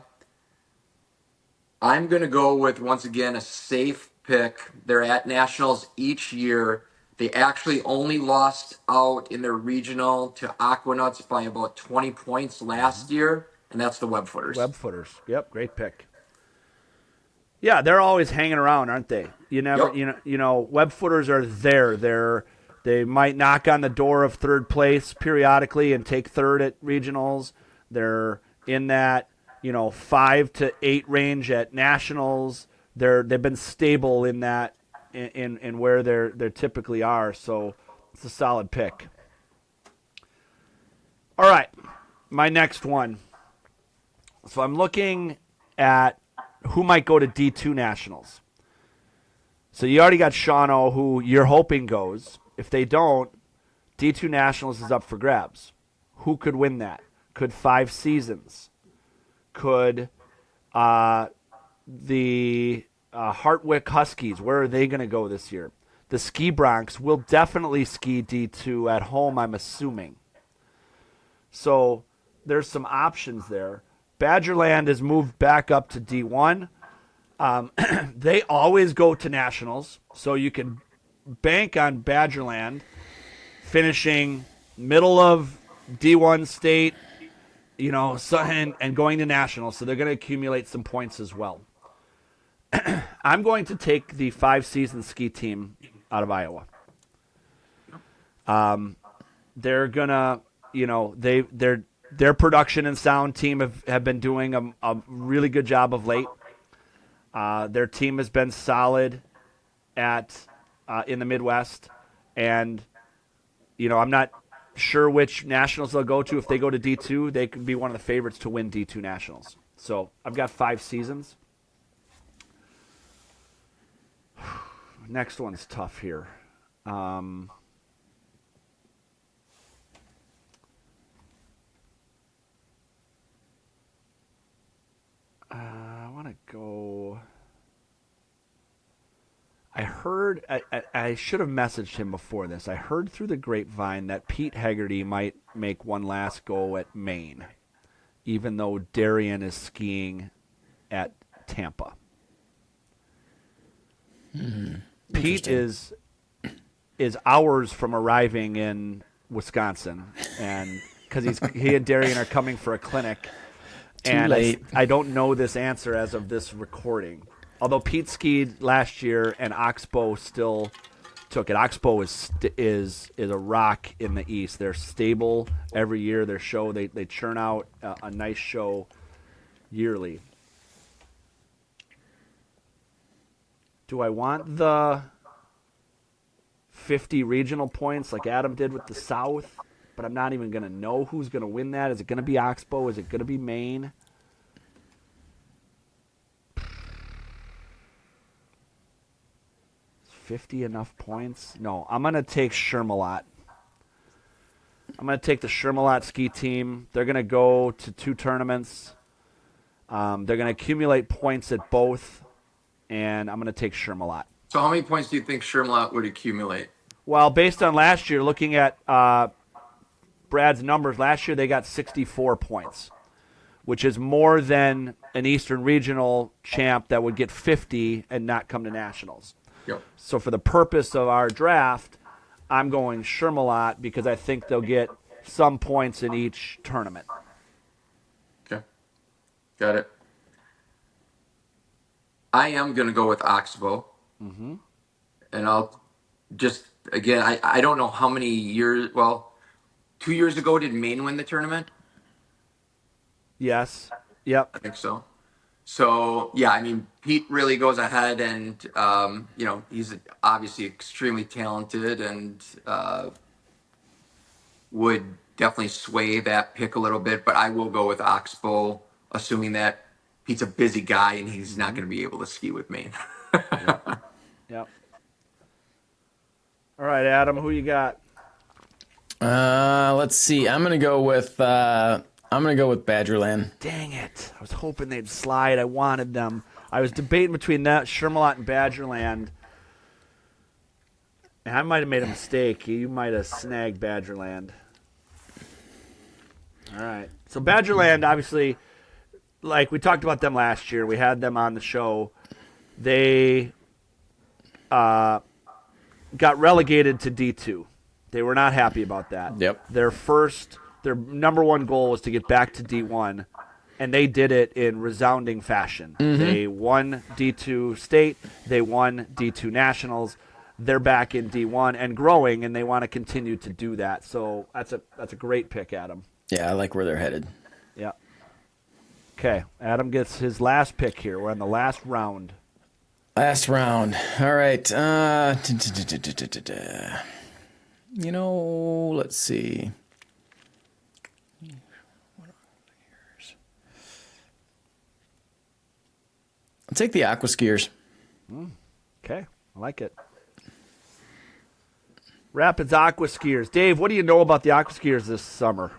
[SPEAKER 4] I'm going to go with, once again, a safe pick. They're at nationals each year. They actually only lost out in their regional to Aquanuts by about 20 points last year, and that's the Webfooters.
[SPEAKER 1] Webfooters. Yep, great pick. Yeah, they're always hanging around, aren't they? You never,
[SPEAKER 4] Yep.
[SPEAKER 1] Webfooters are there. They might knock on the door of third place periodically and take third at regionals. They're in that 5 to 8 range at nationals. They've been stable in that in where they typically are. So it's a solid pick. All right, my next one. So I'm looking at who might go to D2 nationals. So you already got Shawano, who you're hoping goes. If they don't, D2 nationals is up for grabs. Who could win that? Could 5 Seasons? Could the Hartwick Huskies? Where are they going to go this year? The Ski Bronx will definitely ski D2 at home, I'm assuming. So there's some options there. Badgerland has moved back up to D1. They always go to nationals, so you can bank on Badgerland finishing middle of D1 state, and going to nationals. So they're going to accumulate some points as well. I'm going to take the 5 Seasons ski team out of Iowa. They're gonna, their production and sound team have been doing a really good job of late. Their team has been solid in the Midwest, and I'm not sure which nationals they'll go to. If they go to D2, they could be one of the favorites to win D2 nationals. So I've got 5 Seasons. Next one's tough here. I want to go. I should have messaged him before this. I heard through the grapevine that Pete Hegarty might make one last go at Maine, even though Darian is skiing at Tampa. Pete is hours from arriving in Wisconsin, and because he and Darian are coming for a clinic. And
[SPEAKER 2] late.
[SPEAKER 1] I don't know this answer as of this recording. Although Pete skied last year and Oxbow still took it. Oxbow is a rock in the East. They're stable every year. Their show, they churn out a nice show yearly. Do I want the 50 regional points like Adam did with the South? But I'm not even going to know who's going to win that. Is it going to be Oxbow? Is it going to be Maine? Is 50 enough points? No, I'm going to take Shermalot. I'm going to take the Shermalot ski team. They're going to go to 2 tournaments. They're going to accumulate points at both, and I'm going to take Shermalot.
[SPEAKER 4] So how many points do you think Shermalot would accumulate?
[SPEAKER 1] Well, based on last year, looking at Brad's numbers, last year they got 64 points, which is more than an Eastern Regional champ that would get 50 and not come to nationals.
[SPEAKER 4] Yep.
[SPEAKER 1] So for the purpose of our draft, I'm going Shermalot because I think they'll get some points in each tournament.
[SPEAKER 4] Okay. Got it. I am going to go with Oxbow. Mm-hmm. And I'll just, again, I don't know how many years, 2 years ago, did Maine win the tournament?
[SPEAKER 1] Yes. Yep.
[SPEAKER 4] I think so. So, yeah, I mean, Pete really goes ahead and, he's obviously extremely talented and would definitely sway that pick a little bit. But I will go with Oxbow, assuming that Pete's a busy guy and he's not going to be able to ski with Maine.
[SPEAKER 1] Yep. All right, Adam, who you got?
[SPEAKER 2] Let's see. I'm gonna go with Badgerland.
[SPEAKER 1] Dang it. I was hoping they'd slide. I wanted them. I was debating between that, Shermelot, and Badgerland. And I might have made a mistake. You might have snagged Badgerland. All right. So Badgerland, obviously, like we talked about them last year. We had them on the show. They got relegated to D2. They were not happy about that.
[SPEAKER 2] Yep.
[SPEAKER 1] Their number one goal was to get back to D1, and they did it in resounding fashion.
[SPEAKER 2] Mm-hmm.
[SPEAKER 1] They won D2 state. They won D2 nationals. They're back in D1 and growing, and they want to continue to do that. So that's a great pick, Adam.
[SPEAKER 2] Yeah, I like where they're headed.
[SPEAKER 1] Yeah. Okay, Adam gets his last pick here. We're on the last round.
[SPEAKER 2] Last round. All right. Let's see. I'll take the aqua skiers.
[SPEAKER 1] Okay, I like it. Rapids aqua skiers. Dave, what do you know about the aqua skiers this summer?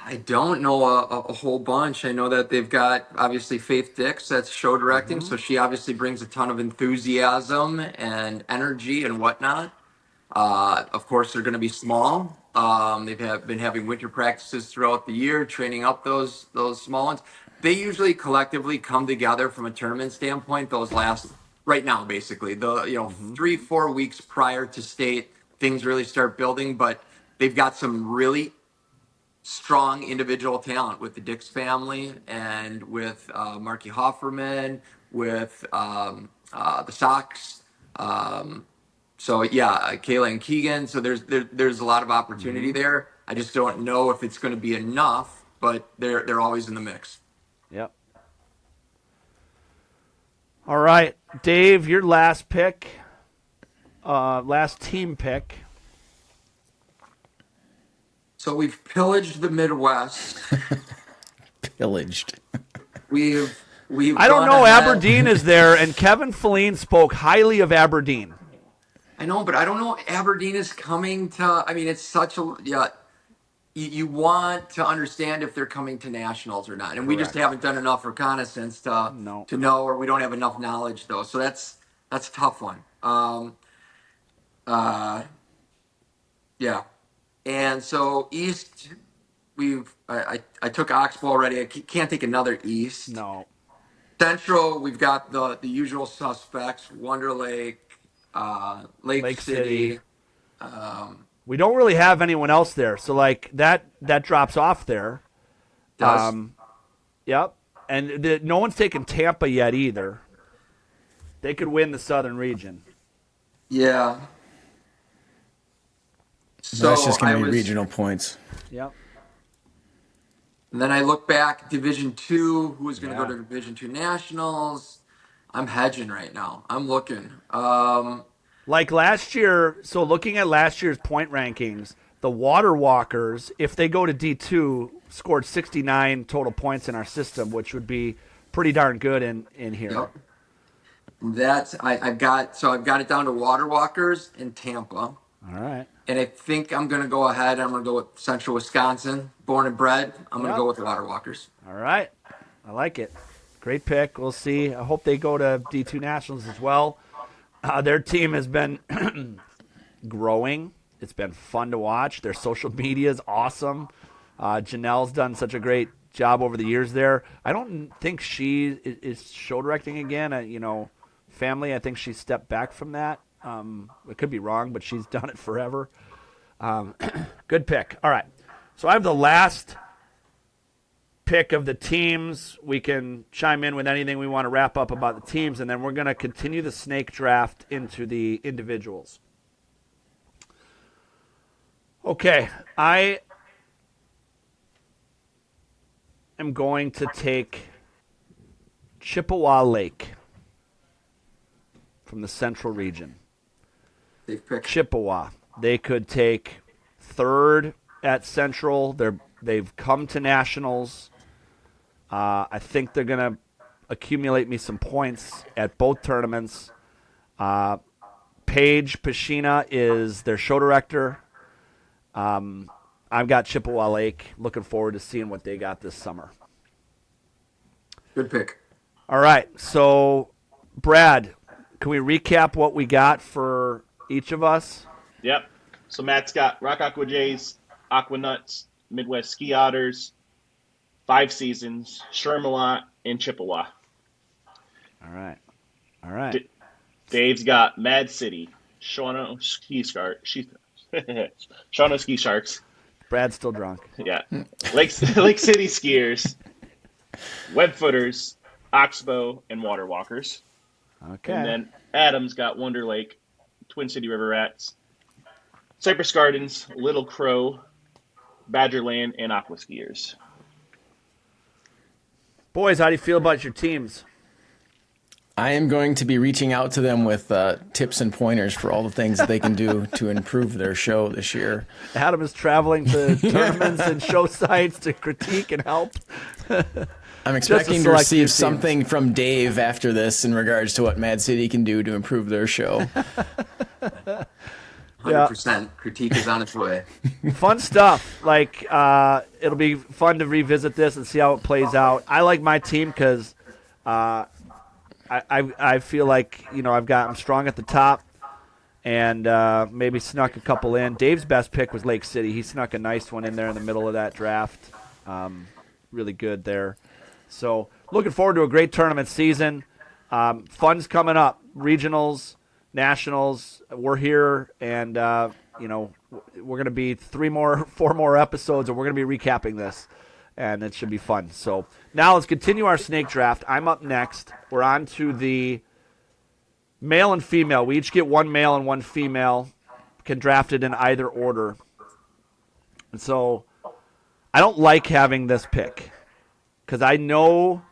[SPEAKER 4] I don't know a whole bunch. I know that they've got obviously Faith Dix that's show directing, so she obviously brings a ton of enthusiasm and energy and whatnot. Of course, they're going to be small. Been having winter practices throughout the year, training up those small ones. They usually collectively come together from a tournament standpoint. Those last right now, basically the 3-4 weeks prior to state, things really start building. But they've got some really strong individual talent with the Dix family and with Marky Hofferman, with the Sox. So yeah, Kayla and Keegan. So there's a lot of opportunity there. I just don't know if it's going to be enough, but they're always in the mix.
[SPEAKER 1] Yep. All right, Dave, your last pick, last team pick.
[SPEAKER 4] So we've pillaged the Midwest.
[SPEAKER 2] Pillaged.
[SPEAKER 4] We've
[SPEAKER 1] I don't
[SPEAKER 4] gone
[SPEAKER 1] know.
[SPEAKER 4] ahead.
[SPEAKER 1] Aberdeen is there, and Kevin Feline spoke highly of Aberdeen.
[SPEAKER 4] I know, but I don't know. Aberdeen is coming to. I mean, it's such a yeah. You want to understand if they're coming to nationals or not, and we just haven't done enough reconnaissance to know, or we don't have enough knowledge though. So that's a tough one. Yeah, and so East, I took Oxbow already. I can't take another East.
[SPEAKER 1] No.
[SPEAKER 4] Central, we've got the usual suspects: Wonder Lake, Lake City.
[SPEAKER 1] We don't really have anyone else there, so like that drops off there.
[SPEAKER 4] Does.
[SPEAKER 1] Yep, and no one's taken Tampa yet either. They could win the Southern region.
[SPEAKER 4] Yeah. So
[SPEAKER 2] That's just going to be regional points.
[SPEAKER 1] Yep.
[SPEAKER 4] And then I look back, Division II, who's going to go to Division II Nationals. I'm hedging right now. I'm looking.
[SPEAKER 1] Like last year, so looking at last year's point rankings, the Water Walkers, if they go to D2, scored 69 total points in our system, which would be pretty darn good in here.
[SPEAKER 4] Yep. I've got it down to Water Walkers in Tampa.
[SPEAKER 1] All right.
[SPEAKER 4] And I think I'm going to go ahead. I'm going to go with Central Wisconsin, born and bred. I'm going to go with the Water Walkers.
[SPEAKER 1] All right. I like it. Great pick. We'll see. I hope they go to D2 Nationals as well. Their team has been growing. It's been fun to watch. Their social media is awesome. Janelle's done such a great job over the years there. I don't think she is show directing again. Family, I think she stepped back from that. It could be wrong, but she's done it forever. Good pick. All right. So I have the last pick of the teams. We can chime in with anything we want to wrap up about the teams, and then we're going to continue the snake draft into the individuals. Okay. I am going to take Chippewa Lake from the Central region.
[SPEAKER 4] They've picked
[SPEAKER 1] Chippewa. They could take third at Central. They've come to nationals. I think they're going to accumulate me some points at both tournaments. Paige Pashina is their show director. I've got Chippewa Lake. Looking forward to seeing what they got this summer.
[SPEAKER 4] Good pick.
[SPEAKER 1] All right, so Brad, can we recap what we got for each of us?
[SPEAKER 5] Yep. So Matt's got Rock Aqua Jays, Aqua Nuts, Midwest Ski Otters, Five Seasons, Shermalot, and Chippewa.
[SPEAKER 1] All right.
[SPEAKER 5] Dave's got Mad City, Shawano Ski Sharks.
[SPEAKER 1] Brad's still drunk.
[SPEAKER 5] Yeah. Lake City Skiers, Webfooters, Oxbow, and Water Walkers.
[SPEAKER 1] Okay.
[SPEAKER 5] And then Adam's got Wonder Lake, Twin City River Rats, Cypress Gardens, Little Crow, Badgerland, and Aqua Skiers.
[SPEAKER 1] Boys, how do you feel about your teams?
[SPEAKER 2] I am going to be reaching out to them with tips and pointers for all the things that they can do to improve their show this year.
[SPEAKER 1] Adam is traveling to tournaments and show sites to critique and help.
[SPEAKER 2] I'm expecting to
[SPEAKER 1] select
[SPEAKER 2] receive
[SPEAKER 1] few teams.
[SPEAKER 2] something from Dave after this in regards to what Mad City can do to improve their show.
[SPEAKER 4] 100% critique is on its way.
[SPEAKER 1] Fun stuff. Like, it'll be fun to revisit this and see how it plays out. I like my team because I feel like, I'm strong at the top and maybe snuck a couple in. Dave's best pick was Lake City. He snuck a nice one in there in the middle of that draft. Really good there. So looking forward to a great tournament season. Fun's coming up. Regionals, nationals. We're here, and we're going to be 4 more episodes, and we're going to be recapping this, and it should be fun. So now let's continue our snake draft. I'm up next. We're on to the male and female. We each get one male and one female. Can draft it in either order. And so I don't like having this pick because I know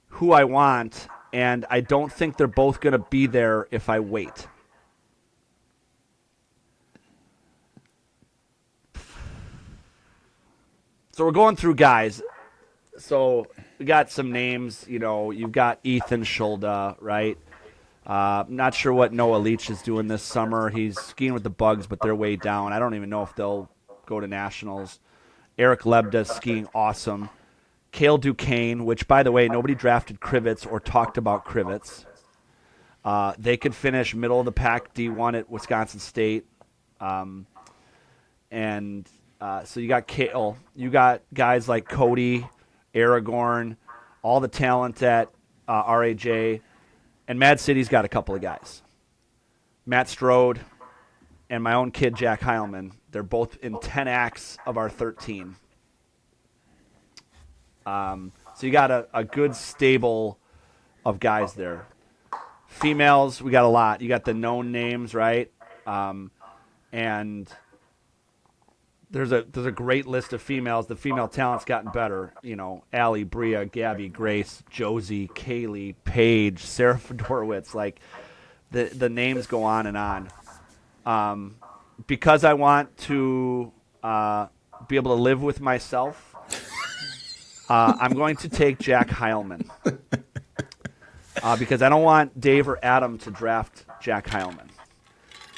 [SPEAKER 1] who I want, and I don't think they're both going to be there if I wait. So we're going through guys. So we got some names. You've got Ethan Schulda, right? I'm not sure what Noah Leach is doing this summer. He's skiing with the Bugs, but they're way down. I don't even know if they'll go to nationals. Eric Lebda's skiing awesome. Cale Duquesne, which, by the way, nobody drafted Krivets or talked about Krivets. They could finish middle of the pack D1 at Wisconsin State. So you got Cale. You got guys like Cody, Aragorn, all the talent at RAJ. And Mad City's got a couple of guys. Matt Strode and my own kid, Jack Heilman. They're both in 10 acts of our 13. So you got a good stable of guys there. Females, we got a lot. You got the known names, right? And there's a great list of females. The female talent's gotten better. Allie, Bria, Gabby, Grace, Josie, Kaylee, Paige, Sarah Fedorowicz. Like the names go on and on. Because I want to be able to live with myself, I'm going to take Jack Heilman because I don't want Dave or Adam to draft Jack Heilman.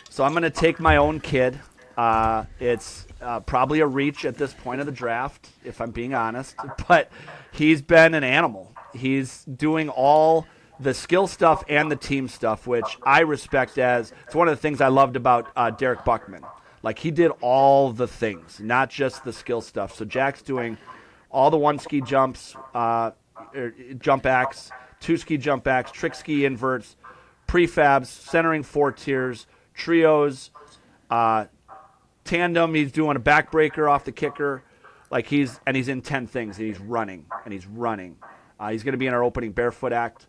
[SPEAKER 1] So I'm going to take my own kid. It's probably a reach at this point of the draft, if I'm being honest, but he's been an animal. He's doing all the skill stuff and the team stuff, which I respect as it's one of the things I loved about Derek Buckman. Like, he did all the things, not just the skill stuff. So Jack's doing all the one-ski jumps, jump acts, two-ski jump acts, trick ski inverts, prefabs, centering 4 tiers, trios, tandem. He's doing a backbreaker off the kicker. He's in 10 things, and he's running. He's going to be in our opening barefoot act.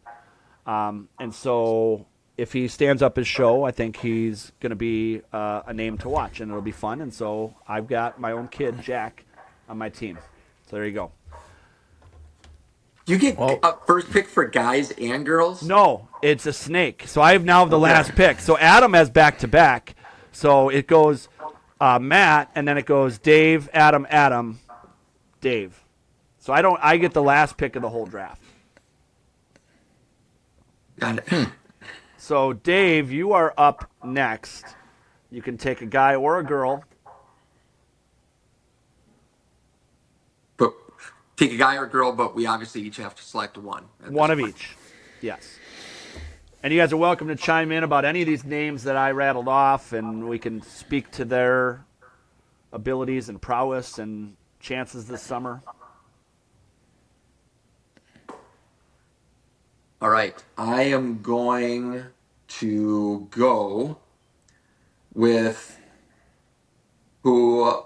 [SPEAKER 1] And so if he stands up his show, I think he's going to be a name to watch, and it'll be fun. And so I've got my own kid, Jack, on my team. So there you go.
[SPEAKER 4] You get a first pick for guys and girls?
[SPEAKER 1] No, it's a snake. So I have now the last pick. So Adam has back-to-back. So it goes Matt, and then it goes Dave, Adam, Dave. So I get the last pick of the whole draft.
[SPEAKER 4] Got it.
[SPEAKER 1] So, Dave, you are up next. You can take a guy or a girl.
[SPEAKER 4] But take a guy or girl, but we obviously each have to select one.
[SPEAKER 1] One of each. Yes. And you guys are welcome to chime in about any of these names that I rattled off, and we can speak to their abilities and prowess and chances this summer.
[SPEAKER 4] All right. I am going to go with who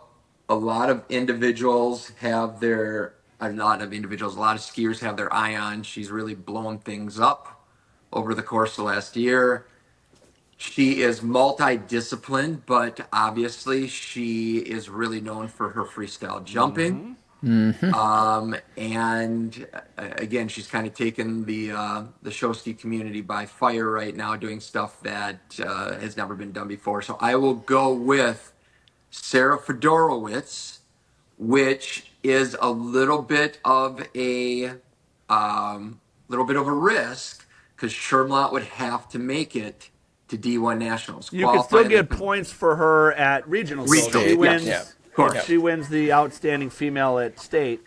[SPEAKER 4] a lot of individuals have their, a lot of skiers have their eye on. She's really blown things up over the course of the last year. She is multidisciplined, but obviously she is really known for her freestyle jumping. And again, she's kind of taken the show ski community by fire right now, doing stuff that has never been done before. So I will go with Sarah Fedorowicz, which is a little bit of a risk because Shermlot would have to make it to D1 Nationals.
[SPEAKER 1] You can still get points for her at regionals.
[SPEAKER 4] Regionals,
[SPEAKER 1] So she
[SPEAKER 4] yes.
[SPEAKER 1] wins.
[SPEAKER 2] Yeah.
[SPEAKER 4] Of course.
[SPEAKER 1] If she wins the outstanding female at state.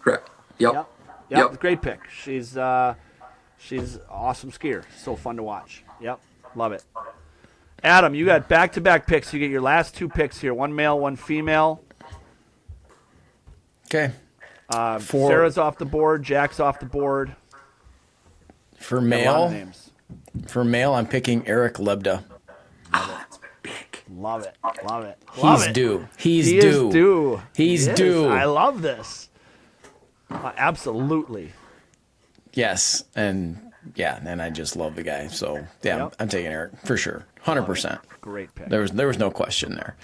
[SPEAKER 4] Correct. Yep.
[SPEAKER 1] Yep. Great pick. She's awesome skier. So fun to watch. Yep. Love it. Adam, you got back-to-back picks. You get your last two picks here. One male, one female.
[SPEAKER 2] Okay.
[SPEAKER 1] Sarah's off the board. Jack's off the board.
[SPEAKER 2] For
[SPEAKER 1] A lot of
[SPEAKER 2] male,
[SPEAKER 1] names.
[SPEAKER 2] I'm picking Eric Lebda.
[SPEAKER 4] That's big.
[SPEAKER 1] Love it. Love it.
[SPEAKER 2] He's due. He's
[SPEAKER 1] He
[SPEAKER 2] due.
[SPEAKER 1] is due.
[SPEAKER 2] He's
[SPEAKER 1] He is.
[SPEAKER 2] due.
[SPEAKER 1] I love this. Absolutely.
[SPEAKER 2] Yes, and I just love the guy. So yeah,
[SPEAKER 1] Yep.
[SPEAKER 2] I'm taking Eric for sure, 100%.
[SPEAKER 1] Great pick.
[SPEAKER 2] There was no question there.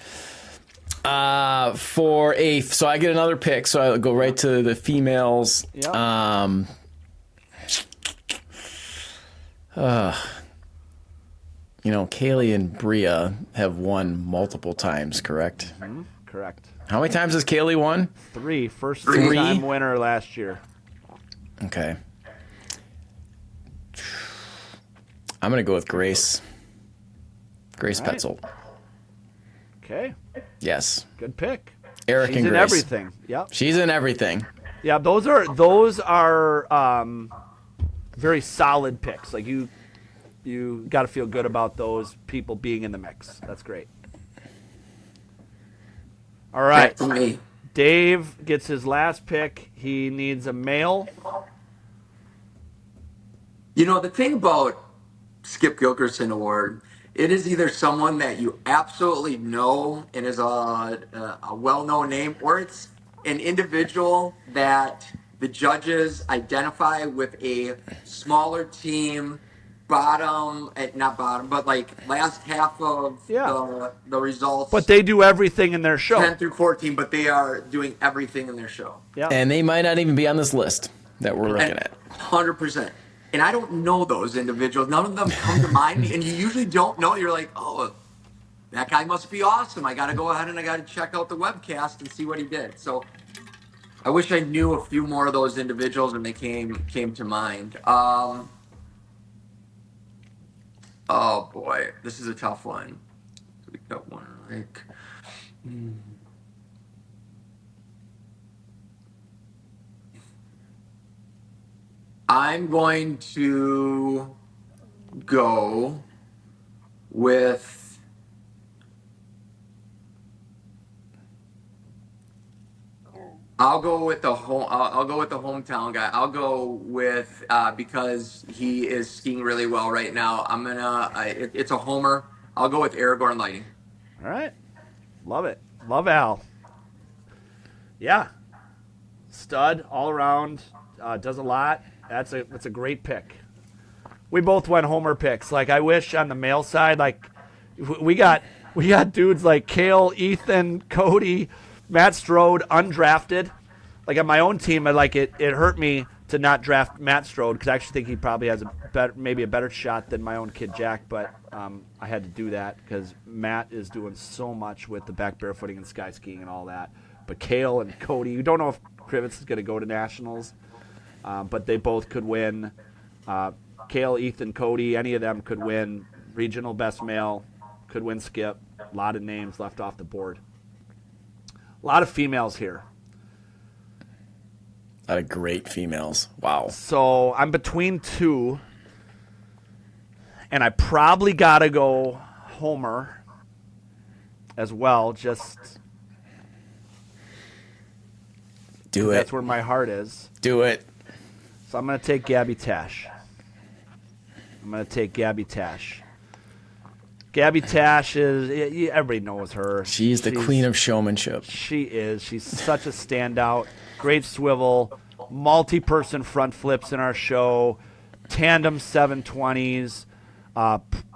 [SPEAKER 2] So I get another pick. So I go right to the females.
[SPEAKER 1] Yep.
[SPEAKER 2] Kaylee and Bria have won multiple times, correct?
[SPEAKER 1] Correct.
[SPEAKER 2] How many times has Kaylee won?
[SPEAKER 1] First
[SPEAKER 2] Three?
[SPEAKER 1] three-time winner last year.
[SPEAKER 2] Okay. I'm going to go with Grace. Grace
[SPEAKER 1] All right.
[SPEAKER 2] Petzold.
[SPEAKER 1] Okay.
[SPEAKER 2] Yes.
[SPEAKER 1] Good pick.
[SPEAKER 2] Eric
[SPEAKER 1] She's
[SPEAKER 2] and
[SPEAKER 1] in
[SPEAKER 2] Grace.
[SPEAKER 1] everything. Yep.
[SPEAKER 2] She's in everything.
[SPEAKER 1] Yeah, those are very solid picks. Like you got to feel good about those people being in the mix. That's great. All right.
[SPEAKER 4] Back to me.
[SPEAKER 1] Dave gets his last pick. He needs a male.
[SPEAKER 4] The thing about Skip Gilkerson Award, it is either someone that you absolutely know and is a well-known name, or it's an individual that the judges identify with a smaller team, not bottom, but like last half of the results.
[SPEAKER 1] But they do everything in their show.
[SPEAKER 4] 10 through 14, but they are doing everything in their show.
[SPEAKER 1] Yeah.
[SPEAKER 2] And they might not even be on this list that we're looking at.
[SPEAKER 4] 100%. And I don't know those individuals. None of them come to mind. And you usually don't know. You're like, oh, that guy must be awesome. I got to go ahead and I got to check out the webcast and see what he did. So I wish I knew a few more of those individuals and they came to mind. Oh, boy. This is a tough one. We got one like... I'm going to go with I'll go with the hometown guy. I'll go with because he is skiing really well right now. It's a homer. I'll go with Aragorn Lighting.
[SPEAKER 1] All right. Love it. Love Al. Yeah. Stud all around. Does a lot. That's a great pick. We both went homer picks. Like I wish on the male side, like we got dudes like Kale, Ethan, Cody, Matt Strode undrafted. Like on my own team, it hurt me to not draft Matt Strode because I actually think he probably has maybe a better shot than my own kid Jack. But I had to do that because Matt is doing so much with the back barefooting and sky skiing and all that. But Kale and Cody, you don't know if Krivitz is going to go to nationals. But they both could win. Kale, Ethan, Cody, any of them could win regional best male, could win skip. A lot of names left off the board. A lot of females here.
[SPEAKER 2] A lot of great females. Wow.
[SPEAKER 1] So I'm between two, and I probably got to go Homer as well. Just
[SPEAKER 2] do it.
[SPEAKER 1] That's where my heart is.
[SPEAKER 2] Do it.
[SPEAKER 1] So I'm going to take Gabby Tash. Gabby Tash is, everybody knows her.
[SPEAKER 2] She's the queen of showmanship.
[SPEAKER 1] She is. She's such a standout. Great swivel, multi-person front flips in our show, tandem 720s,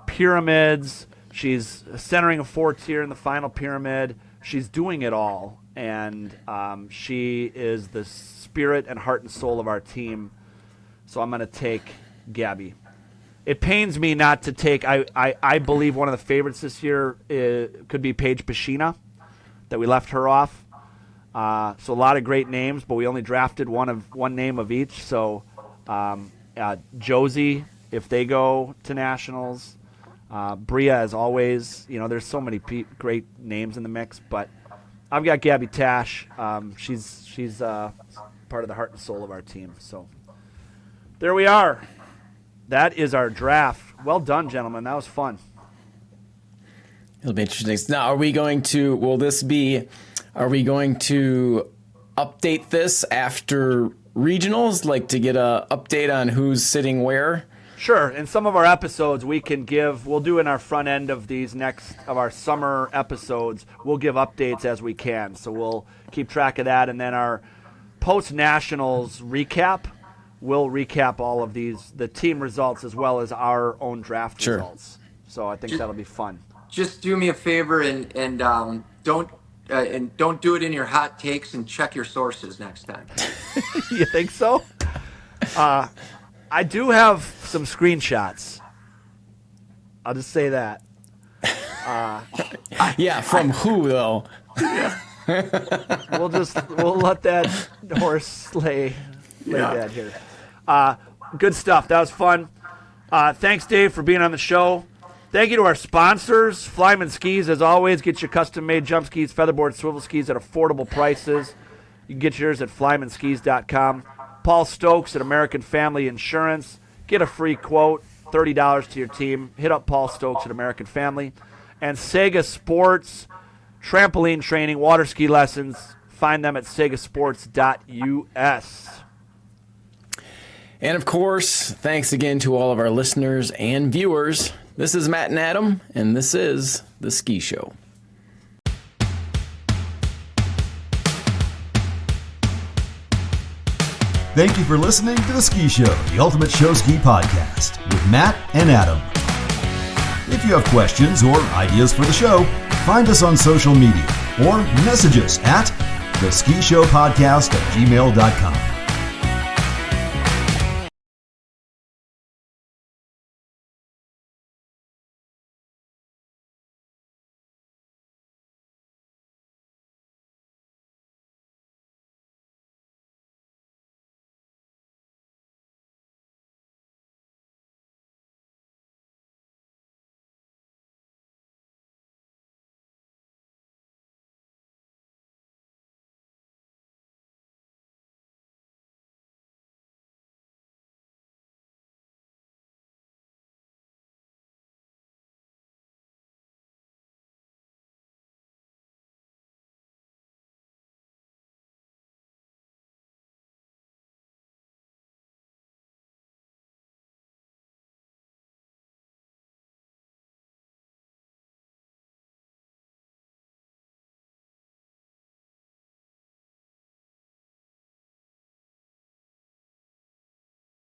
[SPEAKER 1] pyramids. She's centering a 4-tier in the final pyramid. She's doing it all, and she is the spirit and heart and soul of our team. So I'm going to take Gabby. It pains me not to take, I believe one of the favorites this year could be Paige Pashina, that we left her off. So a lot of great names, but we only drafted one name of each. So Josie, if they go to nationals, Bria, as always. There's so many great names in the mix, but I've got Gabby Tash. She's part of the heart and soul of our team. So there we are. That is our draft. Well done, gentlemen. That was fun.
[SPEAKER 2] It'll be interesting. Now, are we going to update this after regionals, like to get a update on who's sitting where?
[SPEAKER 1] Sure. In some of our episodes, we'll do in our front end of our summer episodes, we'll give updates as we can. So we'll keep track of that. And then our post-nationals recap, we'll recap all of the team results as well as our own draft results. So I think that'll be fun.
[SPEAKER 4] Just do me a favor and don't do it in your hot takes, and check your sources next time.
[SPEAKER 1] You think so? I do have some screenshots. I'll just say that.
[SPEAKER 2] Yeah, from who though?
[SPEAKER 1] We'll let that horse lay dead here. Good stuff. That was fun. Thanks, Dave, for being on the show. Thank you to our sponsors, Flyman Skis. As always, get your custom-made jump skis, featherboard, swivel skis at affordable prices. You can get yours at flymanskis.com. Paul Stokes at American Family Insurance. Get a free quote, $30 to your team. Hit up Paul Stokes at American Family. And Sega Sports, trampoline training, water ski lessons. Find them at segasports.us.
[SPEAKER 2] And of course, thanks again to all of our listeners and viewers. This is Matt and Adam, and this is The Ski Show.
[SPEAKER 3] Thank you for listening to The Ski Show, the ultimate show ski podcast with Matt and Adam. If you have questions or ideas for the show, find us on social media or message us at theskishowpodcast@gmail.com.